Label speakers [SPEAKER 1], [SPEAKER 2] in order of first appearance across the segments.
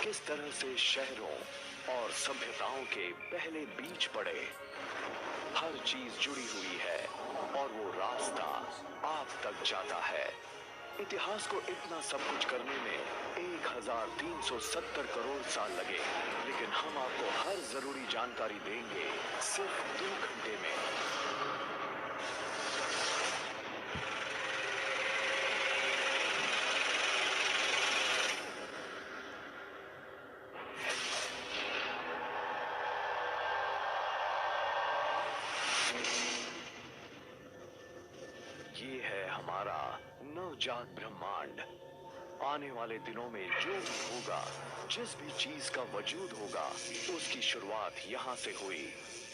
[SPEAKER 1] किस तरह से शहरों और सभ्यताओं के पहले बीच पड़े। हर चीज जुड़ी हुई है और वो रास्ता आप तक जाता है। इतिहास को इतना सब कुछ करने में 1370 करोड़ साल लगे, लेकिन हम आपको हर जरूरी जानकारी देंगे सिर्फ 2 घंटे में। ये है हमारा नवजात ब्रह्मांड। आने वाले दिनों में जो भी होगा, जिस भी चीज का वजूद होगा, उसकी शुरुआत यहाँ से हुई।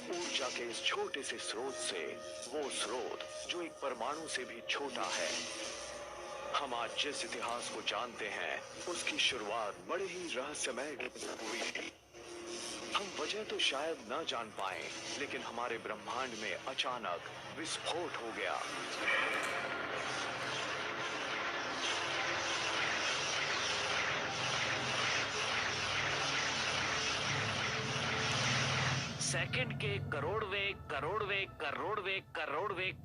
[SPEAKER 1] ऊर्जा के इस छोटे से स्रोत से, वो स्रोत जो एक परमाणु से भी छोटा है। हम आज जिस इतिहास को जानते हैं, उसकी शुरुआत बड़े ही रहस्यमय हुई थी। हम वजह तो शायद न जान पाए, लेकिन हमारे ब्रह्मांड में अचानक विस्फोट हो गया।
[SPEAKER 2] सेकंड के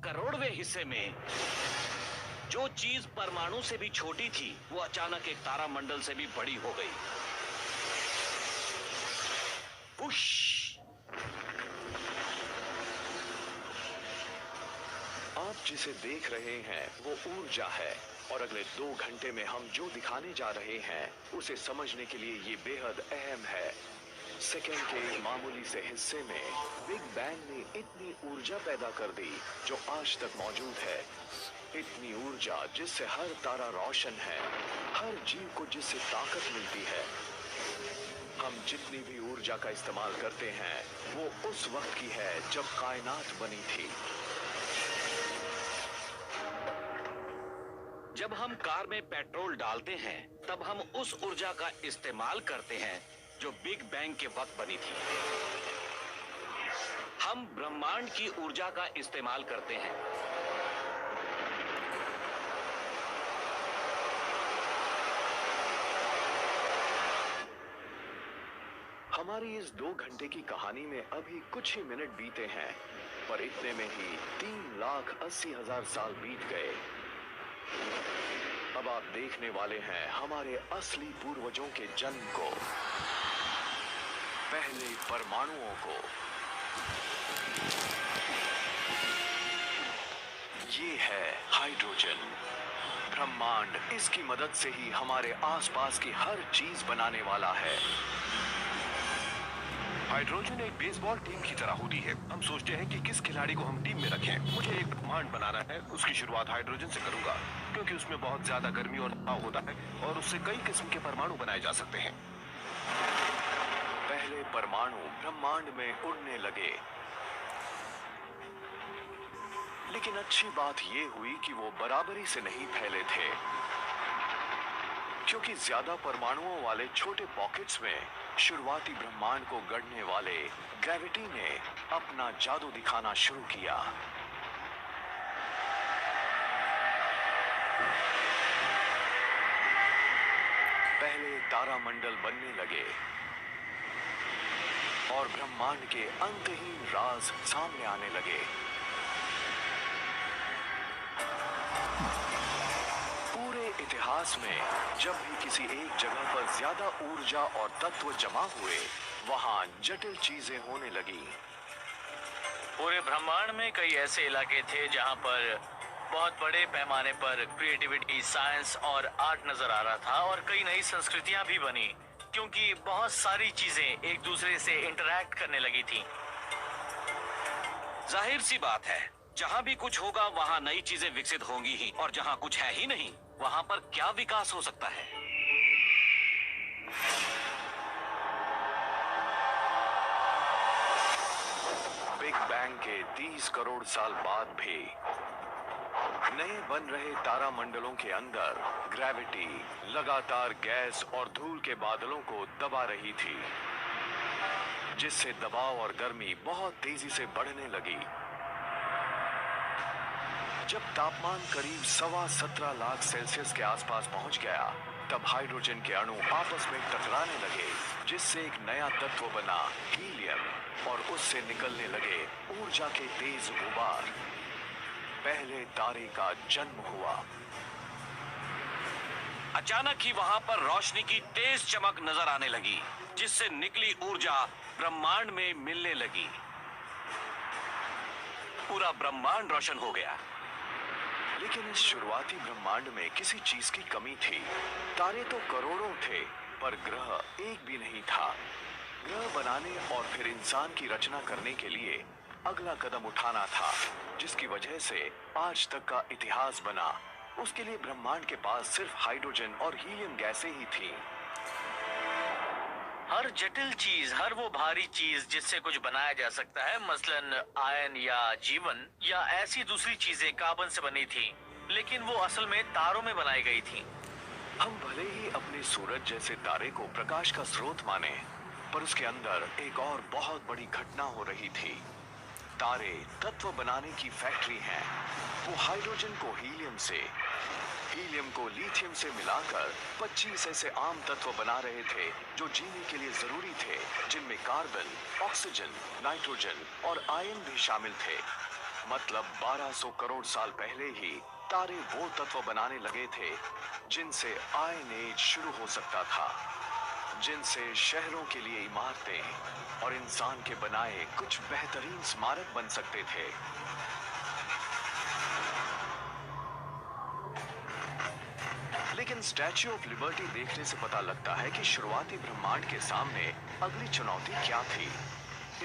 [SPEAKER 2] करोड़वे हिस्से में जो चीज परमाणु से भी छोटी थी, वो अचानक एक तारामंडल से भी बड़ी हो गई। पुश!
[SPEAKER 1] आप जिसे देख रहे हैं वो ऊर्जा है, और अगले 2 घंटे में हम जो दिखाने जा रहे हैं उसे समझने के लिए ये बेहद अहम है। सेकंड के मामूली से हिस्से में बिग बैंग ने इतनी ऊर्जा पैदा कर दी जो आज तक मौजूद है। इतनी ऊर्जा जिससे हर तारा रोशन है, हर जीव को जिससे ताकत मिलती है। हम जितनी भी ऊर्जा का इस्तेमाल करते हैं वो उस वक्त की है जब कायनात बनी थी।
[SPEAKER 2] जब हम कार में पेट्रोल डालते हैं, तब हम उस ऊर्जा का इस्तेमाल करते हैं जो बिग बैंग के वक्त बनी थी। हम ब्रह्मांड की ऊर्जा का इस्तेमाल करते हैं।
[SPEAKER 1] हमारी इस 2 घंटे की कहानी में अभी कुछ ही मिनट बीते हैं, पर इतने में ही 3,80,000 साल बीत गए। अब आप देखने वाले हैं हमारे असली पूर्वजों के जन्म को, पहले परमाणुओं को। ये है हाइड्रोजन। ब्रह्मांड इसकी मदद से ही हमारे आसपास की हर चीज बनाने वाला है।
[SPEAKER 3] हाइड्रोजन एक बेसबॉल टीम की तरह होती है। हम सोचते हैं कि किस खिलाड़ी को हम टीम में रखें। मुझे एक ब्रह्मांड बनाना है, उसकी शुरुआत हाइड्रोजन से करूंगा, क्योंकि उसमें बहुत ज्यादा गर्मी और दबाव होता है और उससे कई किस्म के परमाणु बनाए जा सकते हैं।
[SPEAKER 1] पहले परमाणु ब्रह्मांड में उड़ने लगे, लेकिन अच्छी बात ये हुई कि वो बराबरी से नहीं फैले थे, क्योंकि ज्यादा परमाणुओं वाले छोटे पॉकेट्स में शुरुआती ब्रह्मांड को गढ़ने वाले ग्रेविटी ने अपना जादू दिखाना शुरू किया। पहले तारामंडल बनने लगे और ब्रह्मांड के अंतहीन राज सामने आने लगे। इतिहास में जब भी किसी एक जगह पर ज्यादा ऊर्जा और तत्व जमा हुए, वहां जटिल चीजें होने लगी।
[SPEAKER 4] पूरे ब्रह्मांड में कई ऐसे इलाके थे जहां पर बहुत बड़े पैमाने पर क्रिएटिविटी, साइंस और आर्ट नजर आ रहा था, और कई नई संस्कृतियां भी बनी, क्योंकि बहुत सारी चीजें एक दूसरे से इंटरैक्ट करने लगी थी।
[SPEAKER 2] जाहिर सी बात है, जहां भी कुछ होगा वहां नई चीजें विकसित होंगी ही, और जहां कुछ है ही नहीं, वहां पर क्या विकास हो सकता है?
[SPEAKER 1] बिग बैंग के 30 करोड़ साल बाद भी नए बन रहे तारामंडलों के अंदर ग्रेविटी लगातार गैस और धूल के बादलों को दबा रही थी, जिससे दबाव और गर्मी बहुत तेजी से बढ़ने लगी। जब तापमान करीब 17.25 लाख सेल्सियस के आसपास पहुंच गया, तब हाइड्रोजन के अणु आपस में टकराने लगे, जिससे एक नया तत्व बना हीलियम, और उससे निकलने लगे ऊर्जा के तेज गुबार। पहले तारे का जन्म हुआ।
[SPEAKER 2] अचानक ही वहां पर रोशनी की तेज चमक नजर आने लगी, जिससे निकली ऊर्जा ब्रह्मांड में मिलने लगी। पूरा ब्रह्मांड रोशन हो गया।
[SPEAKER 1] लेकिन इस शुरुआती ब्रह्मांड में किसी चीज की कमी थी। तारे तो करोड़ों थे, पर ग्रह एक भी नहीं था। ग्रह बनाने और फिर इंसान की रचना करने के लिए अगला कदम उठाना था, जिसकी वजह से आज तक का इतिहास बना। उसके लिए ब्रह्मांड के पास सिर्फ हाइड्रोजन और हीलियम गैसें ही थी।
[SPEAKER 4] हर जटिल चीज, हर वो भारी चीज जिससे कुछ बनाया जा सकता है, मसलन आयन या जीवन या ऐसी दूसरी चीजें कार्बन से बनी थी, लेकिन वो असल में तारों में बनाई गई थी।
[SPEAKER 1] हम भले ही अपने सूरज जैसे तारे को प्रकाश का स्रोत माने, पर उसके अंदर एक और बहुत बड़ी घटना हो रही थी। तारे तत्व बनाने की फैक्ट्री हैं। वो हाइड्रोजन को हीलियम से, हीलियम को लिथियम से मिलाकर 25 ऐसे आम तत्व बना रहे थे जो जीने के लिए जरूरी थे, जिनमें कार्बन, ऑक्सीजन, नाइट्रोजन और आयन भी शामिल थे। मतलब 1200 करोड़ साल पहले ही तारे वो तत्व बनाने लगे थे जिनसे आयन एज शुरू हो सकता था, जिनसे शहरों के लिए इमारतें और इंसान के बनाए कुछ बेहतरीन स्मारक बन सकते थे। लेकिन स्टैच्यू ऑफ लिबर्टी देखने से पता लगता है कि शुरुआती ब्रह्मांड के सामने अगली चुनौती क्या थी।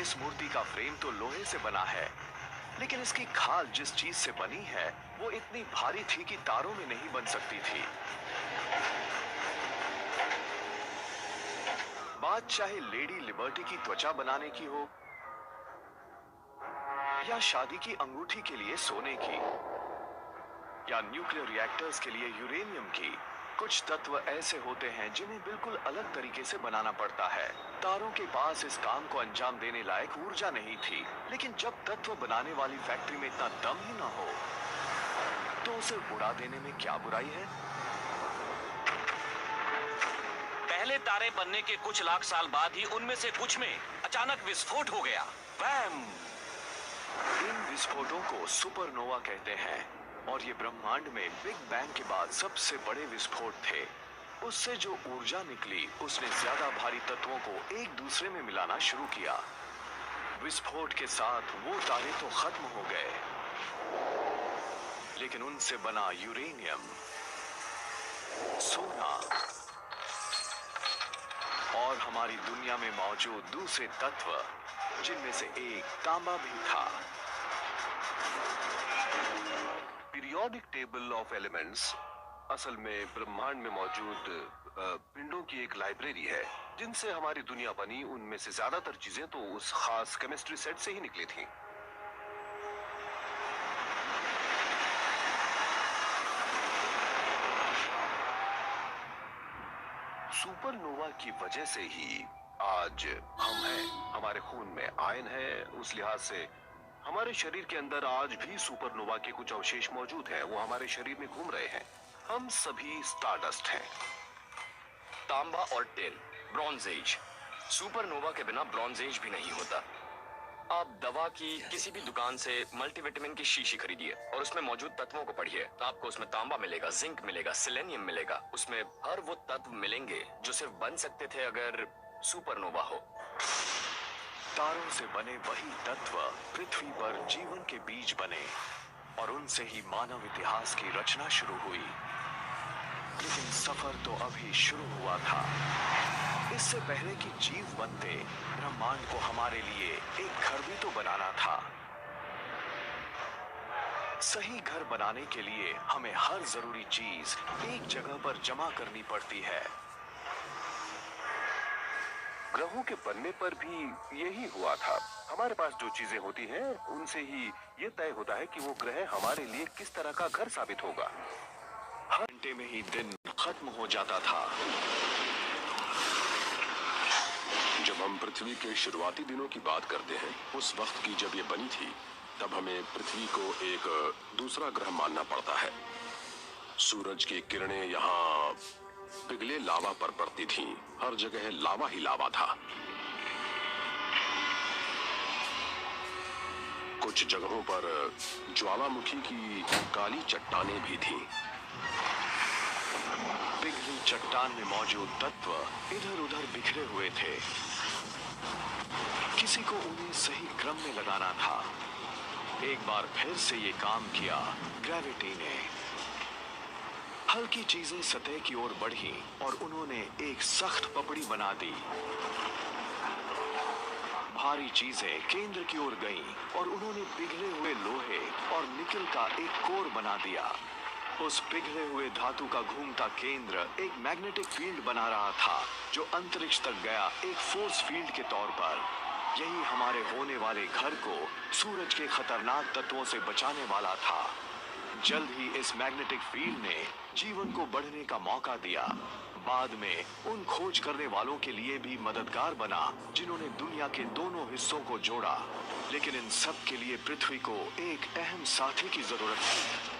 [SPEAKER 1] इस मूर्ति का फ्रेम तो लोहे से बना है, लेकिन इसकी खाल जिस चीज से बनी है वो इतनी भारी थी कि तारों में नहीं बन सकती थी। बात चाहे लेडी लिबर्टी की त्वचा बनाने की हो या शादी की अंगूठी के लिए सोने की या न्यूक्लियर रिएक्टर्स के लिए यूरेनियम की, कुछ तत्व ऐसे होते हैं जिन्हें बिल्कुल अलग तरीके से बनाना पड़ता है। तारों के पास इस काम को अंजाम देने लायक ऊर्जा नहीं थी, लेकिन जब तत्व बनाने वाली फैक्ट्री में इतना दम ही ना हो तो उसे उड़ा देने में क्या बुराई है।
[SPEAKER 2] पहले तारे बनने के कुछ लाख साल बाद ही उनमें से कुछ में अचानक विस्फोट हो गया। बैम!
[SPEAKER 1] इन विस्फोटों को सुपरनोवा कहते हैं, और ये ब्रह्मांड में बिग बैंग के बाद सबसे बड़े विस्फोट थे। उससे जो ऊर्जा निकली उसने ज्यादा भारी तत्वों को एक दूसरे में मिलाना शुरू किया। विस्फोट के साथ वो तारे तो खत्म हो गए, लेकिन उनसे बना यूरेनियम, सोना और हमारी दुनिया में मौजूद दूसरे तत्व, जिनमें से एक तांबा भी था।
[SPEAKER 3] पीरियोडिक टेबल ऑफ एलिमेंट्स असल में ब्रह्मांड में मौजूद पिंडों की एक लाइब्रेरी है, जिनसे हमारी दुनिया बनी। उनमें से ज्यादातर चीजें तो उस खास केमिस्ट्री सेट से ही निकली थी। सुपरनोवा की वजह से ही आज हम हैं। हमारे खून में आयन है, उस लिहाज से हमारे शरीर के अंदर आज भी सुपरनोवा के कुछ अवशेष मौजूद हैं। वो हमारे शरीर में घूम रहे हैं। हम सभी स्टारडस्ट हैं।
[SPEAKER 5] तांबा और टिन, ब्रॉन्ज एज। सुपरनोवा के बिना ब्रॉन्ज एज भी नहीं होता। आप दवा की किसी भी दुकान से मल्टीविटामिन की शीशी खरीदिए और उसमें मौजूद तत्वों को पढ़िए। आपको उसमें तांबा मिलेगा, जिंक मिलेगा, सेलेनियम मिलेगा। उसमें हर वो तत्व मिलेंगे जो सिर्फ बन सकते थे अगर सुपरनोवा हो।
[SPEAKER 1] तारों से बने वही तत्व पृथ्वी पर जीवन के बीज बने, और उनसे ही मानव इतिहास की रचना शुरू हुई। लेकिन सफर तो अभी शुरू हुआ था। इससे पहले कि जीव बनते, ब्रह्मांड को हमारे लिए एक घर भी तो बनाना था। सही घर बनाने के लिए हमें हर जरूरी चीज एक जगह पर जमा करनी पड़ती है।
[SPEAKER 3] ग्रहों के बनने पर भी यही हुआ था। हमारे पास जो चीजें होती हैं, उनसे ही ये तय होता है कि वो ग्रह हमारे लिए किस तरह का घर साबित होगा।
[SPEAKER 1] हर घंटे में ही दिन खत्म हो जाता था।
[SPEAKER 6] जब हम पृथ्वी के शुरुआती दिनों की बात करते हैं, उस वक्त की जब ये बनी थी, तब हमें पृथ्वी को एक दूसरा ग्रह मानना पड़ता है। सूरज की किरणें यहाँ पिघले लावा पर पड़ती थीं। हर जगह लावा ही लावा था। कुछ जगहों पर ज्वालामुखी की काली चट्टानें भी थीं।
[SPEAKER 1] पिघली चट्टान में मौजूद तत्व इधर उधर बिखरे हुए थे। किसी को उन्हें सही क्रम में लगाना था। एक बार फिर से ये काम किया ग्रेविटी ने। हल्की चीजें सतह की ओर बढ़ी और उन्होंने एक सख्त पपड़ी बना दी। भारी चीजें केंद्र की ओर गईं और उन्होंने पिघले हुए लोहे और निकल का एक कोर बना दिया। उस पिघले हुए धातु का घूमता केंद्र एक मैग्नेटिक फील्ड बना रहा था जो अंतरिक्ष तक गया, एक फोर्स फील्ड के तौर पर। यही हमारे होने वाले घर को सूरज के खतरनाक तत्वों से बचाने वाला था। जल्द ही इस मैग्नेटिक फील्ड ने जीवन को बढ़ने का मौका दिया। बाद में उन खोज करने वालों के लिए भी मददगार बना जिन्होंने दुनिया के दोनों हिस्सों को जोड़ा। लेकिन इन सब के लिए पृथ्वी को एक अहम साथी की जरूरत थी।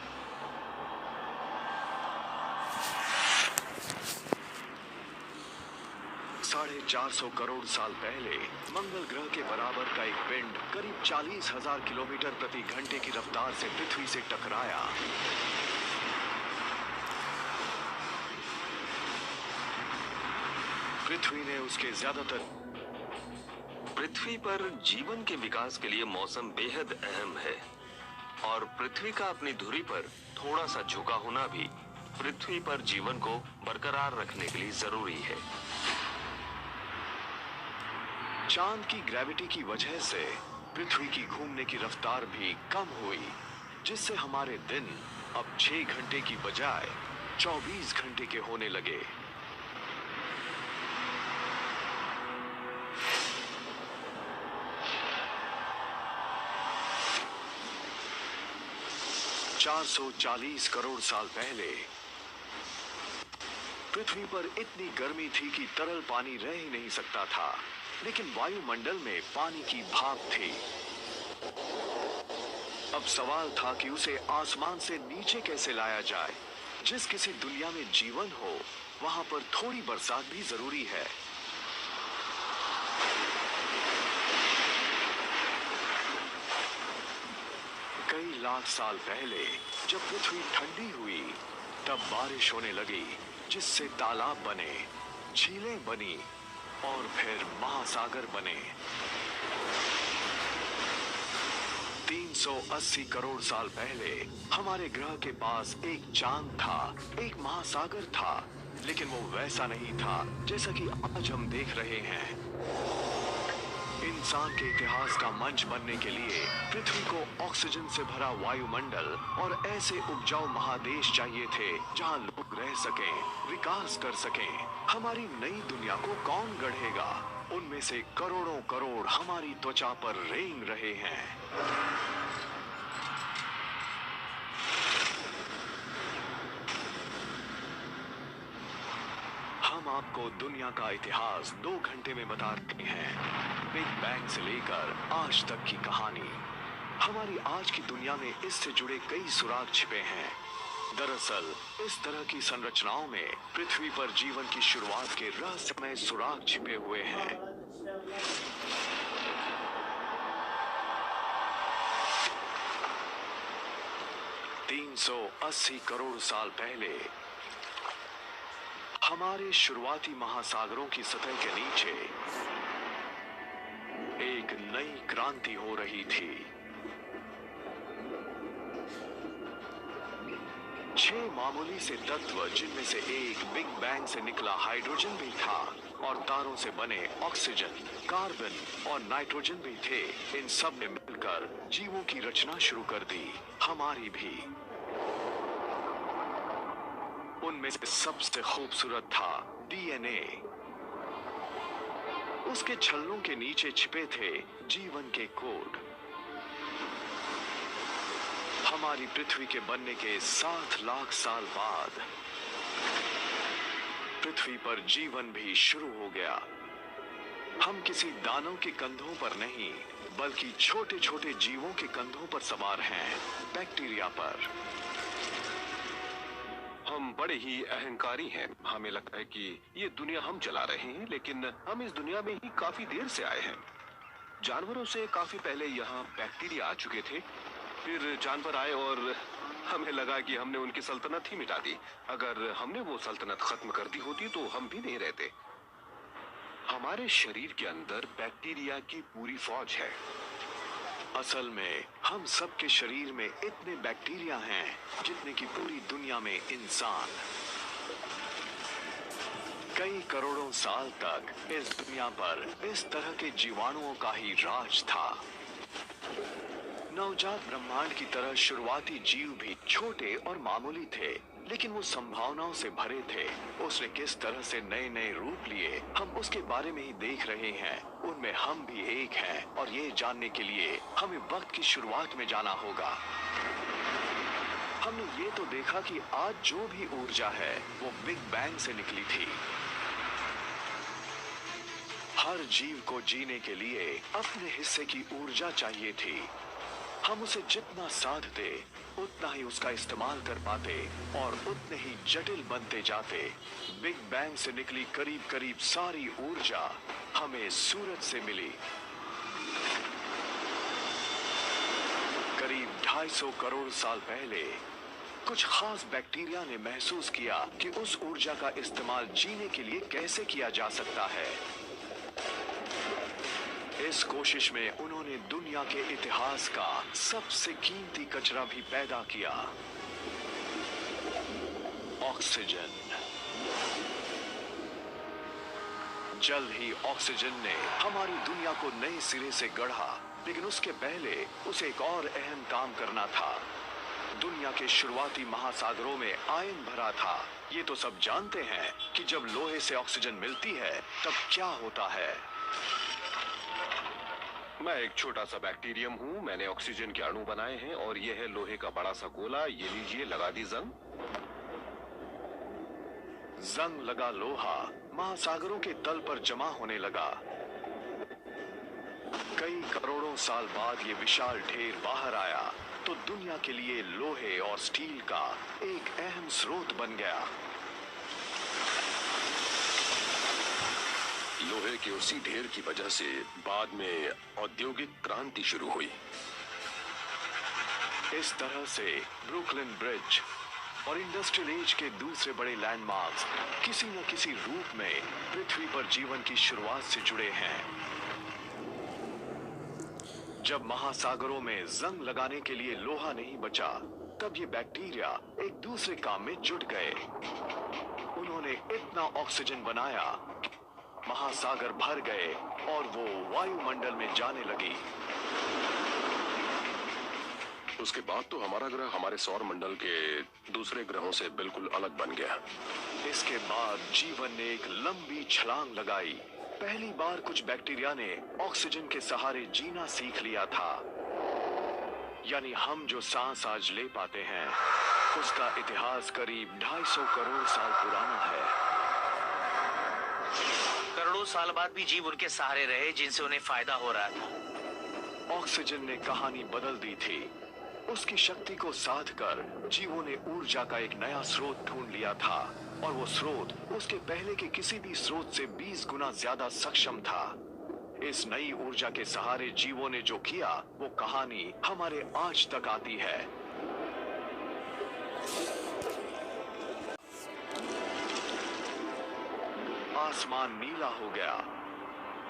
[SPEAKER 1] 450 करोड़ साल पहले मंगल ग्रह के बराबर का एक पिंड करीब 40,000 किलोमीटर प्रति घंटे की रफ्तार से पृथ्वी से टकराया। पृथ्वी ने उसके ज्यादातर
[SPEAKER 5] पृथ्वी पर जीवन के विकास के लिए मौसम बेहद अहम है और पृथ्वी का अपनी धुरी पर थोड़ा सा झुका होना भी पृथ्वी पर जीवन को बरकरार रखने के लिए जरूरी है।
[SPEAKER 1] चांद की ग्रेविटी की वजह से पृथ्वी की घूमने की रफ्तार भी कम हुई, जिससे हमारे दिन अब 6 घंटे की बजाय 24 घंटे के होने लगे। $440 करोड़ साल पहले पृथ्वी पर इतनी गर्मी थी कि तरल पानी रह ही नहीं सकता था, लेकिन वायुमंडल में पानी की भाप थी। अब सवाल था कि उसे आसमान से नीचे कैसे लाया जाए। जिस किसी दुनिया में जीवन हो, वहां पर थोड़ी बरसात भी जरूरी है। कई लाख साल पहले जब पृथ्वी ठंडी हुई, तब बारिश होने लगी, जिससे तालाब बने, झीलें बनी और फिर महासागर बने। 380 करोड़ साल पहले हमारे ग्रह के पास एक चांद था, एक महासागर था, लेकिन वो वैसा नहीं था जैसा कि आज हम देख रहे हैं। इंसान के इतिहास का मंच बनने के लिए पृथ्वी को ऑक्सीजन से भरा वायुमंडल और ऐसे उपजाऊ महादेश चाहिए थे जहां लोग रह सकें, विकास कर सकें। हमारी नई दुनिया को कौन गढ़ेगा? उनमें से करोड़ों करोड़ हमारी त्वचा पर रेंग रहे हैं। हम आपको दुनिया का इतिहास 2 घंटे में बता रहे हैं। बिग बैंग से लेकर आज तक की कहानी। हमारी आज की दुनिया में इससे जुड़े कई सुराग छिपे हैं। दरअसल इस तरह की संरचनाओं में पृथ्वी पर जीवन की शुरुआत के रहस्यमय सुराग छिपे हुए हैं। $380 करोड़ साल पहले हमारे शुरुआती महासागरों की सतह के नीचे एक नई क्रांति हो रही थी। 6 मामूली से तत्व, जिनमें से एक बिग बैंग से निकला हाइड्रोजन भी था और तारों से बने ऑक्सीजन, कार्बन और नाइट्रोजन भी थे। इन सब ने मिलकर जीवों की रचना शुरू कर दी, हमारी भी। उनमें से सबसे खूबसूरत था डीएनए। उसके छल्लों के नीचे छिपे थे जीवन के कोड। हमारी पृथ्वी के बनने के 7 लाख साल बाद पृथ्वी पर जीवन भी शुरू हो गया। हम किसी दानव के कंधों पर नहीं, बल्कि छोटे छोटे जीवों के कंधों पर सवार हैं, बैक्टीरिया पर।
[SPEAKER 3] हम बड़े ही अहंकारी हैं। हमें लगता है कि ये दुनिया हम चला रहे हैं, लेकिन हम इस दुनिया में ही काफी देर से आए हैं। जानवरों से काफी पहले यहाँ बैक्टीरिया आ चुके थे, फिर जानवर आए और हमें लगा कि हमने उनकी सल्तनत ही मिटा दी। अगर हमने वो सल्तनत खत्म कर दी होती तो हम भी नहीं रहते। हमारे शरीर के अंदर बैक्टीरिया की पूरी फौज है।
[SPEAKER 1] असल में हम सब के शरीर में इतने बैक्टीरिया हैं जितने की पूरी दुनिया में इंसान। कई करोड़ों साल तक इस दुनिया पर इस तरह के जीवाणुओं का ही राज था। नवजात ब्रह्मांड की तरह शुरुआती जीव भी छोटे और मामूली थे, लेकिन वो संभावनाओं से भरे थे। उसने किस तरह से नए नए रूप लिए, हम उसके बारे में ही देख रहे हैं। उनमें हम भी एक हैं, और ये जानने के लिए हमें वक्त की शुरुआत में जाना होगा। हमने ये तो देखा कि आज जो भी ऊर्जा है वो बिग बैंग से निकली थी। हर जीव को जीने के लिए अपने हिस्से की ऊर्जा चाहिए थी। हम उसे जितना साधते उतना ही उसका इस्तेमाल कर पाते और उतने ही जटिल बनते जाते। बिग बैंग से निकली करीब करीब सारी ऊर्जा हमें सूरज से मिली। करीब 250 करोड़ साल पहले कुछ खास बैक्टीरिया ने महसूस किया कि उस ऊर्जा का इस्तेमाल जीने के लिए कैसे किया जा सकता है। इस कोशिश में उन्होंने दुनिया के इतिहास का सबसे कीमती कचरा भी पैदा किया, ऑक्सीजन। जल्द ही ऑक्सीजन ने हमारी दुनिया को नए सिरे से गढ़ा, लेकिन उसके पहले उसे एक और अहम काम करना था। दुनिया के शुरुआती महासागरों में आयन भरा था। ये तो सब जानते हैं कि जब लोहे से ऑक्सीजन मिलती है तब क्या होता है।
[SPEAKER 3] मैं एक छोटा सा बैक्टीरियम हूँ। मैंने ऑक्सीजन के अणु बनाए हैं और ये है लोहे का बड़ा सा गोला। ये लीजिए, लगा दी जंग।
[SPEAKER 1] जंग लगा लोहा महासागरों के तल पर जमा होने लगा। कई करोड़ों साल बाद ये विशाल ढेर बाहर आया तो दुनिया के लिए लोहे और स्टील का एक अहम स्रोत बन गया।
[SPEAKER 6] लोहे के उसी ढेर की वजह से बाद में औद्योगिक क्रांति शुरू हुई।
[SPEAKER 1] इस तरह से ब्रुकलिन ब्रिज और इंडस्ट्रियल एज के दूसरे बड़े लैंडमार्क्स किसी न किसी रूप में पृथ्वी पर जीवन की शुरुआत से जुड़े हैं। जब महासागरों में जंग लगाने के लिए लोहा नहीं बचा, तब ये बैक्टीरिया एक दूसरे काम में जुट गए। उन्होंने इतना ऑक्सीजन बनाया कि महासागर भर गए और वो वायुमंडल में जाने लगी।
[SPEAKER 6] उसके बाद तो हमारा ग्रह हमारे सौर मंडल के दूसरे ग्रहों से बिल्कुल अलग बन गया।
[SPEAKER 1] इसके बाद जीवन ने एक लंबी छलांग लगाई। पहली बार कुछ बैक्टीरिया ने ऑक्सीजन के सहारे जीना सीख लिया था। यानी हम जो सांस आज ले पाते हैं उसका इतिहास करीब 250 करोड़ साल पुराना है।
[SPEAKER 2] करोड़ों साल बाद भी जीव उनके सहारे रहे जिनसे उन्हें फायदा हो रहा था।
[SPEAKER 1] ऑक्सीजन ने कहानी बदल दी थी। उसकी शक्ति को साध कर जीवों ने ऊर्जा का एक नया स्रोत ढूंढ लिया था, और वो स्रोत उसके पहले के किसी भी स्रोत से 20 गुना ज्यादा सक्षम था। इस नई ऊर्जा के सहारे जीवों ने जो किया वो कहानी हमारे आज तक आती है। आसमान नीला हो गया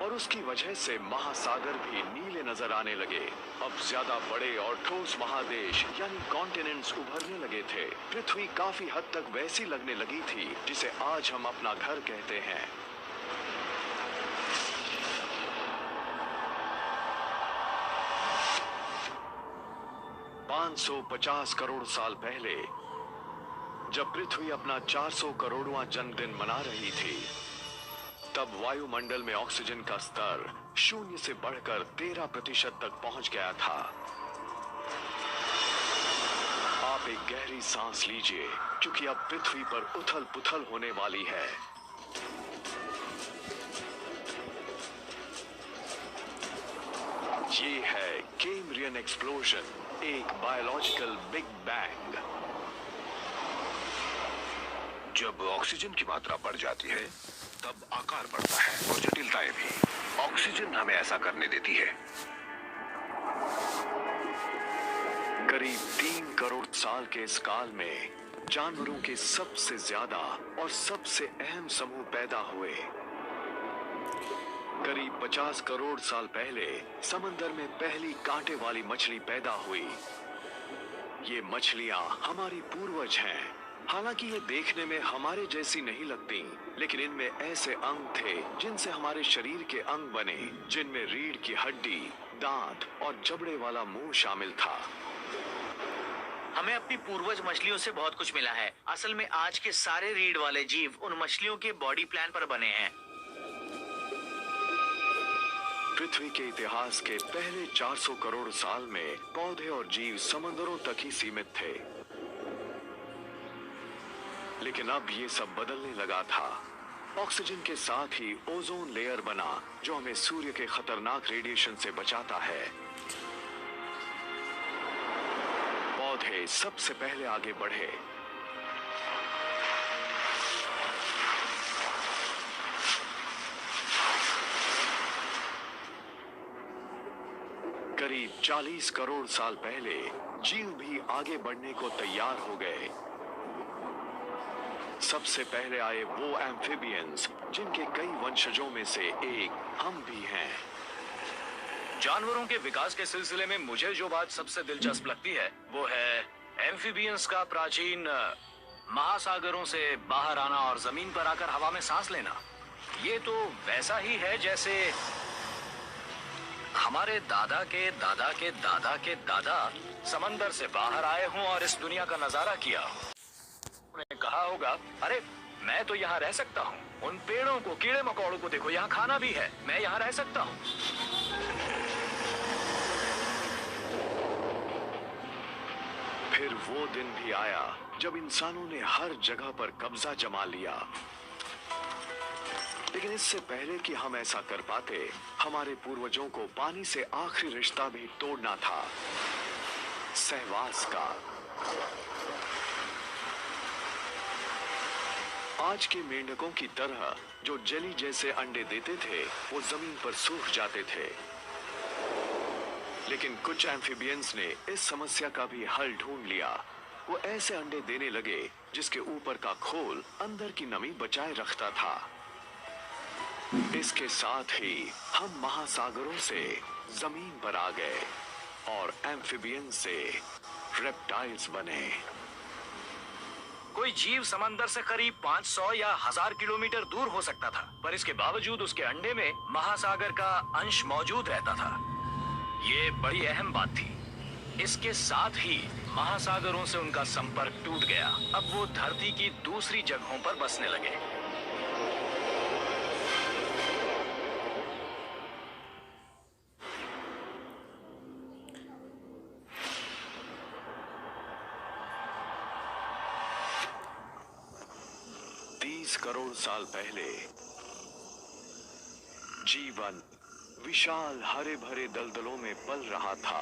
[SPEAKER 1] और उसकी वजह से महासागर भी नीले नजर आने लगे। अब ज्यादा बड़े और ठोस महादेश यानी कॉन्टिनेंट्स उभरने लगे थे। पृथ्वी काफी हद तक वैसी लगने लगी थी जिसे आज हम अपना घर कहते हैं। $550 करोड़ साल पहले जब पृथ्वी अपना 400 करोड़वां जन्मदिन मना रही थी, तब वायुमंडल में ऑक्सीजन का स्तर 0 से बढ़कर 13% तक पहुंच गया था। आप एक गहरी सांस लीजिए, क्योंकि अब पृथ्वी पर उथल पुथल होने वाली है। ये है कैम्ब्रियन एक्सप्लोजन, एक बायोलॉजिकल बिग बैंग।
[SPEAKER 3] जब ऑक्सीजन की मात्रा बढ़ जाती है तब आकार बढ़ता है और जटिलताएं भी। ऑक्सीजन हमें ऐसा करने देती है।
[SPEAKER 1] करीब 3 करोड़ साल के इस काल में जानवरों के सबसे ज्यादा और सबसे अहम समूह पैदा हुए। करीब 50 करोड़ साल पहले समंदर में पहली कांटे वाली मछली पैदा हुई। ये मछलियां हमारी पूर्वज हैं। हालांकि ये देखने में हमारे जैसी नहीं लगती, लेकिन इनमें ऐसे अंग थे जिनसे हमारे शरीर के अंग बने, जिनमें रीढ़ की हड्डी, दांत और जबड़े वाला मुंह शामिल था।
[SPEAKER 2] हमें अपनी पूर्वज मछलियों से बहुत कुछ मिला है। असल में आज के सारे रीढ़ वाले जीव उन मछलियों के बॉडी प्लान पर बने हैं।
[SPEAKER 1] पृथ्वी के इतिहास के पहले 400 करोड़ साल में पौधे और जीव समंदरों तक ही सीमित थे, लेकिन अब ये सब बदलने लगा था। ऑक्सीजन के साथ ही ओजोन लेयर बना, जो हमें सूर्य के खतरनाक रेडिएशन से बचाता है। पौधे सबसे पहले आगे बढ़े। करीब 40 करोड़ साल पहले जीव भी आगे बढ़ने को तैयार हो गए। सबसे पहले आए वो एम्फिबियंस जिनके कई वंशजों में से एक हम भी हैं।
[SPEAKER 2] जानवरों के विकास के सिलसिले में मुझे जो बात सबसे दिलचस्प लगती है वो है एम्फिबियंस का प्राचीन महासागरों से बाहर आना और जमीन पर आकर हवा में सांस लेना। ये तो वैसा ही है जैसे हमारे दादा के दादा के दादा के दादा समंदर से बाहर आए हों और इस दुनिया का नजारा किया। उन्होंने कहा होगा, अरे मैं तो यहाँ रह सकता हूँ। उन पेड़ों को, कीड़े मकोड़ों को देखो, यहाँ खाना भी है, मैं यहाँ रह सकता हूँ।
[SPEAKER 1] फिर वो दिन भी आया जब इंसानों ने हर जगह पर कब्जा जमा लिया। लेकिन इससे पहले कि हम ऐसा कर पाते, हमारे पूर्वजों को पानी से आखिरी रिश्ता भी तोड़ना था, सहवास का। आज के मेंढकों की तरह जो जेली जैसे अंडे देते थे, वो जमीन पर सूख जाते थे। लेकिन कुछ एम्फिबियंस ने इस समस्या का भी हल ढूंढ लिया। वो ऐसे अंडे देने लगे जिसके ऊपर का खोल अंदर की नमी बचाए रखता था। इसके साथ ही हम महासागरों से जमीन पर आ गए और एम्फिबियन से रेप्टाइल्स बने।
[SPEAKER 2] कोई जीव समंदर से करीब 500 या 1000 किलोमीटर दूर हो सकता था, पर इसके बावजूद उसके अंडे में महासागर का अंश मौजूद रहता था। ये बड़ी अहम बात थी। इसके साथ ही महासागरों से उनका संपर्क टूट गया। अब वो धरती की दूसरी जगहों पर बसने लगे।
[SPEAKER 1] करोड़ साल पहले जीवन विशाल हरे भरे दलदलों में पल रहा था,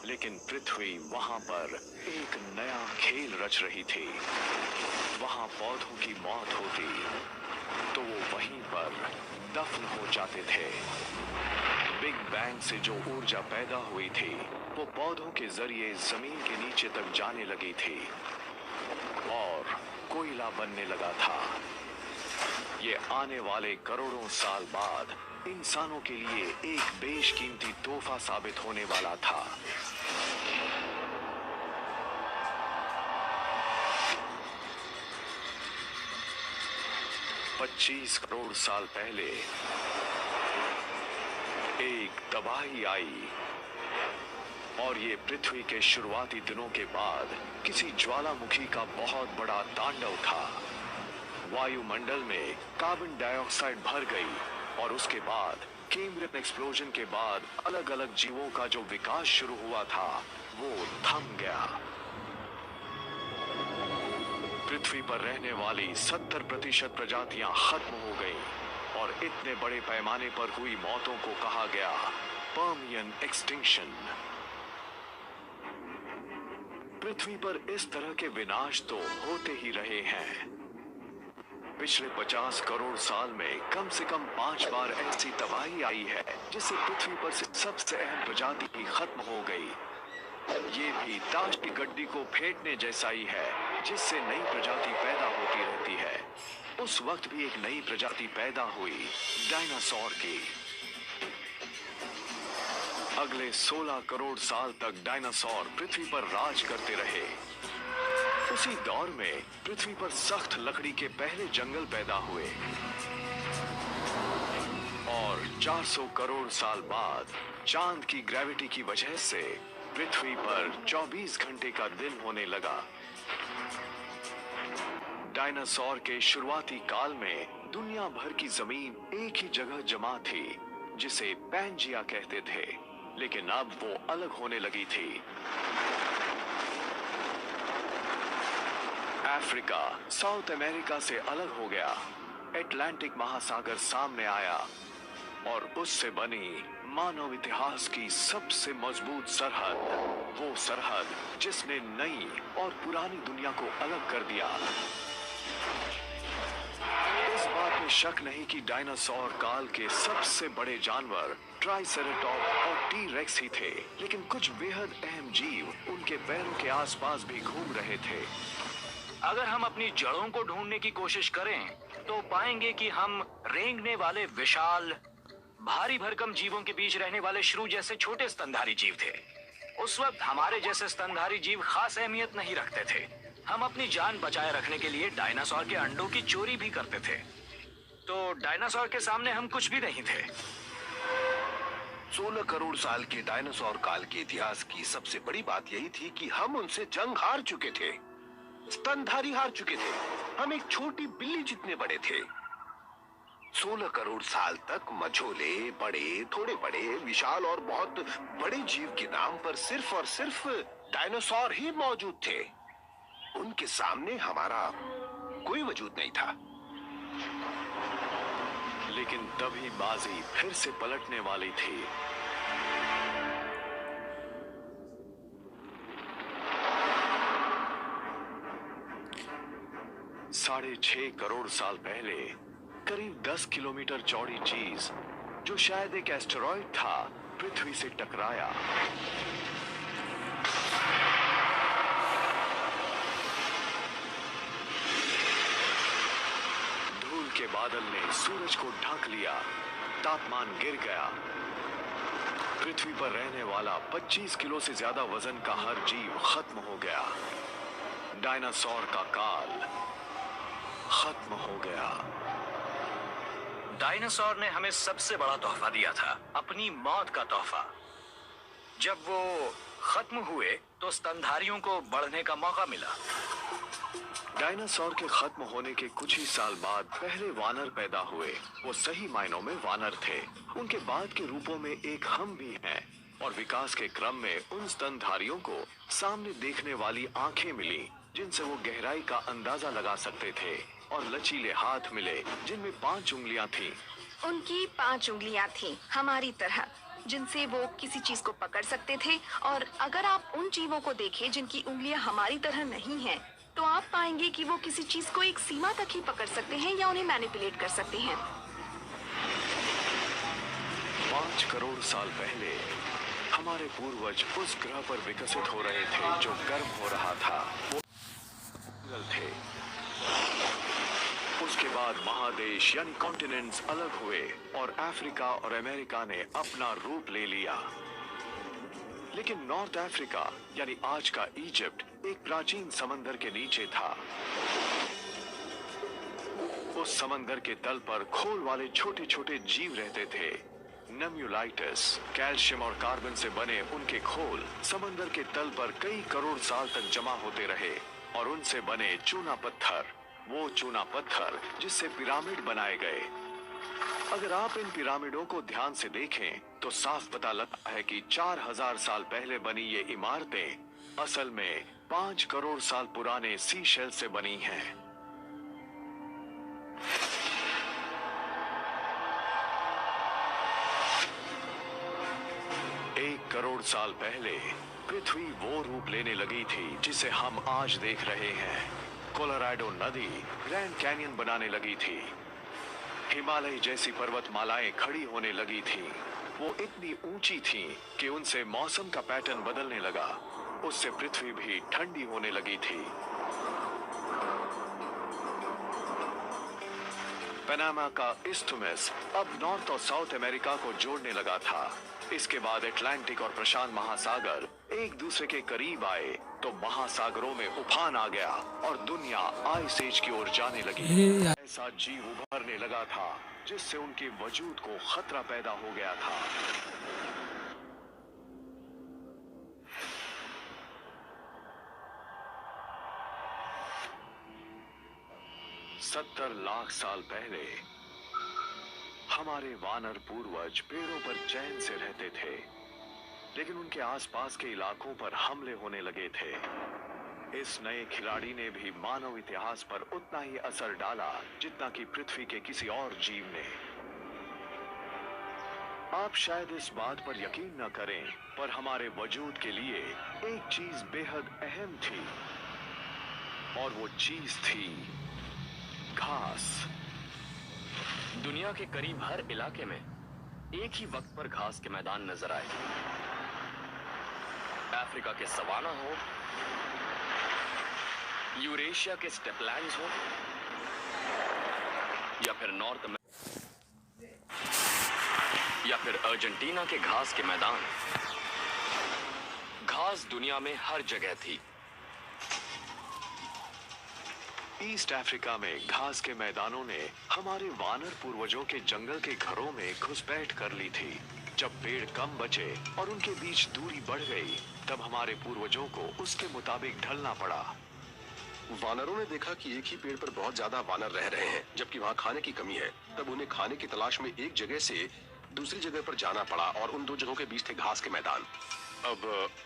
[SPEAKER 1] लेकिन पृथ्वी वहां पर एक नया खेल रच रही थी। वहां पौधों की मौत होती तो वो वहीं पर दफन हो जाते थे। बिग बैंग से जो ऊर्जा पैदा हुई थी, वो पौधों के जरिए जमीन के नीचे तक जाने लगी थी और कोयला बनने लगा था। ये आने वाले करोड़ों साल बाद इंसानों के लिए एक बेशकीमती तोहफा साबित होने वाला था। पच्चीस करोड़ साल पहले एक तबाही आई और ये पृथ्वी के शुरुआती दिनों के बाद किसी ज्वालामुखी का बहुत बड़ा तांडव था। वायुमंडल में कार्बन डाइऑक्साइड भर गई और उसके बाद कैम्ब्रियन एक्सप्लोजन के बाद अलग अलग जीवों का जो विकास शुरू हुआ था, वो थम गया। पृथ्वी पर रहने वाली 70% प्रजातियां खत्म हो गईं और इतने बड़े पैमाने पर हुई मौतों को कहा गया पर्मियन एक्सटिंक्शन। पृथ्वी पर इस तरह के विनाश तो होते ही रहे हैं, पिछले 50 करोड़ साल में कम से कम 5 बार ऐसी तबाही आई है जिससे पृथ्वी पर से सबसे अहम प्रजाति ही खत्म हो गई। ये भी ताश की गड्डी को फेंटने जैसा ही है, जिससे नई प्रजाति पैदा होती रहती है। उस वक्त भी एक नई प्रजाति पैदा हुई, डायनासोर की। अगले 16 करोड़ साल तक डायनासोर पृथ्वी पर राज करते रहे। उसी दौर में पृथ्वी पर सख्त लकड़ी के पहले जंगल पैदा हुए और 400 करोड़ साल बाद चांद की ग्रेविटी की वजह से पृथ्वी पर 24 घंटे का दिन होने लगा। डायनासोर के शुरुआती काल में दुनिया भर की जमीन एक ही जगह जमा थी, जिसे पैंजिया कहते थे, लेकिन अब वो अलग होने लगी थी। अफ्रीका साउथ अमेरिका से अलग हो गया, अटलांटिक महासागर सामने आया और उससे बनी मानव इतिहास की सबसे मजबूत सरहद, वो सरहद जिसने नई और पुरानी दुनिया को अलग कर दिया। इस बात में शक नहीं कि डायनासोर काल के सबसे बड़े जानवर ट्राइसेराटॉप और टी रेक्स ही थे, लेकिन कुछ बेहद अहम जीव उनके पैरों के आसपास भी घूम रहे थे।
[SPEAKER 2] अगर हम अपनी जड़ों को ढूंढने की कोशिश करें तो पाएंगे कि हम रेंगने वाले विशाल भारी भरकम जीवों के बीच रहने वाले श्रू जैसे छोटे स्तनधारी जीव थे। उस वक्त हमारे जैसे स्तनधारी जीव खास अहमियत नहीं रखते थे। हम अपनी जान बचाए रखने के लिए डायनासोर के अंडों की चोरी भी करते थे। तो डायनासोर के सामने हम कुछ भी नहीं थे।
[SPEAKER 3] 16 करोड़ साल के डायनासोर काल के इतिहास की सबसे बड़ी बात यही थी कि हम उनसे जंग हार चुके थे, स्तनधारी हार चुके थे। हम एक छोटी बिल्ली जितने बड़े थे। 16 करोड़ साल तक मझोले, बड़े, थोड़े बड़े, विशाल और बहुत बड़े जीव के नाम पर सिर्फ और सिर्फ डायनासोर ही मौजूद थे। उनके सामने हमारा कोई वजूद नहीं था।
[SPEAKER 1] लेकिन तभी बाजी फिर से पलटने वाली थी। साढ़े 6 करोड़ साल पहले करीब 10 किलोमीटर चौड़ी चीज, जो शायद एक एस्टेरॉयड था, पृथ्वी से टकराया। धूल के बादल ने सूरज को ढक लिया, तापमान गिर गया। पृथ्वी पर रहने वाला 25 किलो से ज्यादा वजन का हर जीव खत्म हो गया। डायनासोर का काल खत्म हो गया।
[SPEAKER 2] डायनासोर ने हमें सबसे बड़ा तोहफा दिया था, अपनी मौत का तोहफा। जब वो खत्म हुए तो स्तनधारियों को बढ़ने का मौका मिला।
[SPEAKER 1] डायनासोर के खत्म होने के कुछ ही साल बाद पहले वानर पैदा हुए। वो सही मायनों में वानर थे। उनके बाद के रूपों में एक हम भी हैं, और विकास के क्रम में उन स्तनधारियों को सामने देखने वाली आंखें मिली, जिनसे वो गहराई का अंदाजा लगा सकते थे, और लचीले हाथ मिले जिनमें 5 उंगलियां थीं।
[SPEAKER 7] उनकी 5 उंगलियां थीं, हमारी तरह, जिनसे वो किसी चीज को पकड़ सकते थे। और अगर आप उन जीवों को देखें जिनकी उंगलियां हमारी तरह नहीं हैं, तो आप पाएंगे कि वो किसी चीज को एक सीमा तक ही पकड़ सकते हैं या उन्हें मैनिपुलेट कर सकते हैं।
[SPEAKER 1] 5 करोड़ साल पहले हमारे पूर्वज उस ग्रह पर विकसित हो रहे थे जो गर्म हो रहा था। वो थे। उसके बाद महादेश यानी कॉन्टिनेंट्स अलग हुए और अफ्रीका और अमेरिका ने अपना रूप ले लिया। लेकिन नॉर्थ अफ्रीका यानी आज का इजिप्ट एक प्राचीन समंदर के नीचे था। उस समंदर के तल पर खोल वाले छोटे छोटे जीव रहते थे, नेम्यूलाइटस। कैल्शियम और कार्बन से बने उनके खोल समंदर के तल पर कई करोड़ साल तक जमा होते रहे, और उनसे बने चूना पत्थर, वो चूना पत्थर जिससे पिरामिड बनाए गए। अगर आप इन पिरामिडों को ध्यान से देखें तो साफ पता लगता है कि 4000 साल पहले बनी ये इमारतें असल में 5 करोड़ साल पुराने सी शेल से बनी हैं। एक करोड़ साल पहले पृथ्वी वो रूप लेने लगी थी जिसे हम आज देख रहे हैं। कोलोराडो नदी ग्रैंड कैनियन बनाने लगी थी। हिमालय जैसी पर्वतमालाएं खड़ी होने लगी थी। वो इतनी ऊंची थीं कि उनसे मौसम का पैटर्न बदलने लगा। उससे पृथ्वी भी ठंडी होने लगी थी। पनामा का इस्थुमिस अब नॉर्थ और साउथ अमेरिका को जोड़ने लगा था। इसके बाद अटलांटिक और प्रशांत महासागर एक दूसरे के करीब आए तो महासागरों में उफान आ गया और दुनिया आइस एज की ओर जाने लगी। ऐसा जीव उभरने लगा था जिससे उनके वजूद को खतरा पैदा हो गया था। 70 लाख साल पहले हमारे वानर पूर्वज पेड़ों पर चैन से रहते थे, लेकिन उनके आसपास के इलाकों पर हमले होने लगे थे। इस नए खिलाड़ी ने भी मानव इतिहास पर उतना ही असर डाला जितना कि पृथ्वी के किसी और जीव ने। आप शायद इस बात पर यकीन न करें, पर हमारे वजूद के लिए एक चीज बेहद अहम थी, और वो चीज थी घास।
[SPEAKER 5] दुनिया के करीब हर इलाके में एक ही वक्त पर घास के मैदान नजर आए। अफ्रीका के सवाना हो, यूरेशिया के स्टेपलैंड्स हो, या फिर या फिर अर्जेंटीना के घास के मैदान। घास दुनिया में हर जगह थी।
[SPEAKER 1] ईस्ट अफ्रीका में घास के मैदानों ने हमारे वानर पूर्वजों के जंगल के घरों में घुसपैठ कर ली थी। जब पेड़ कम बचे और उनके बीच दूरी बढ़ गई, तब हमारे पूर्वजों को उसके मुताबिक ढलना पड़ा।
[SPEAKER 6] वानरों ने देखा कि एक ही पेड़ पर बहुत ज्यादा वानर रह रहे हैं, जबकि वहाँ खाने की कमी है। तब उन्हें खाने की तलाश में एक जगह से दूसरी जगह पर जाना पड़ा, और उन दो जगहों के बीच थे घास के मैदान। अब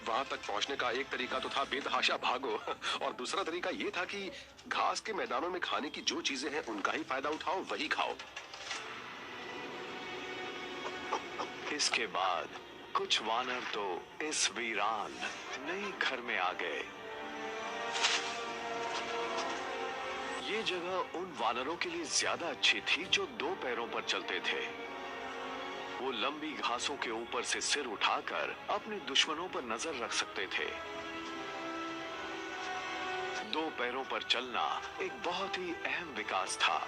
[SPEAKER 6] वहां तक पहुंचने का एक तरीका तो था बेतहाशा भागो, और दूसरा तरीका ये था कि घास के मैदानों में खाने की जो चीजें हैं उनका ही फायदा उठाओ, वही खाओ।
[SPEAKER 1] इसके बाद कुछ वानर तो इस वीरान नए घर में आ गए। ये जगह उन वानरों के लिए ज्यादा अच्छी थी जो दो पैरों पर चलते थे। वो लंबी घासों के ऊपर से सिर उठाकर अपने दुश्मनों पर नजर रख सकते थे। दो पैरों पर चलना एक बहुत ही अहम विकास था,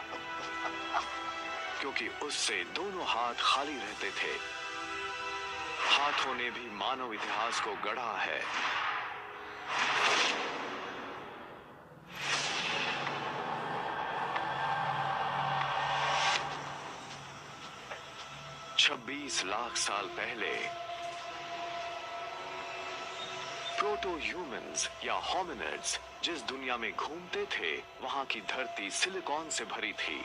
[SPEAKER 1] क्योंकि उससे दोनों हाथ खाली रहते थे। हाथों ने भी मानव इतिहास को गढ़ा है। बीस लाख साल पहले प्रोटो ह्यूमंस या होमिनिड्स जिस दुनिया में घूमते थे, वहां की धरती सिलिकॉन से भरी थी।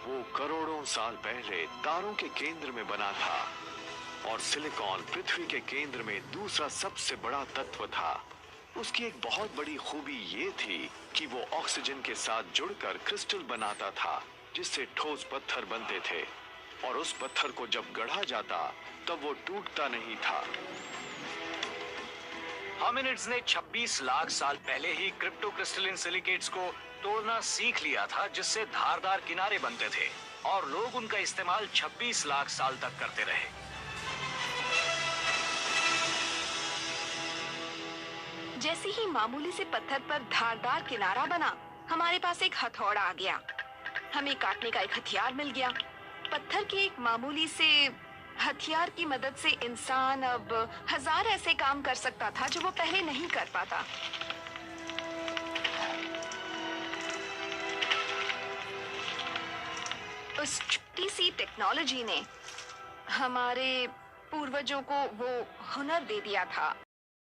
[SPEAKER 1] वो करोड़ों साल पहले तारों के केंद्र में बना था, और सिलिकॉन पृथ्वी के केंद्र में दूसरा सबसे बड़ा तत्व था। उसकी एक बहुत बड़ी खूबी ये थी कि वो ऑक्सीजन के साथ जुड़कर क्रिस्टल बनाता था, जिससे ठोस पत्थर बनते थे, और उस पत्थर को जब गढ़ा जाता तब वो टूटता नहीं था।
[SPEAKER 2] होमिनिड्स ने 26 लाख साल पहले ही क्रिप्टोक्रिस्टलिन सिलिकेट्स को तोड़ना सीख लिया था, जिससे धारदार किनारे बनते थे, और लोग उनका इस्तेमाल 26 लाख साल तक करते रहे।
[SPEAKER 7] जैसे ही मामूली से पत्थर पर धारदार किनारा बना, हमारे पास एक हथौड़ा आ गया। हमें काटने का एक हथियार मिल गया। पत्थर के एक मामूली से हथियार की मदद से इंसान अब 1000 ऐसे काम कर सकता था जो वो पहले नहीं कर पाता। उस छोटी सी टेक्नोलॉजी ने हमारे पूर्वजों को वो हुनर दे दिया था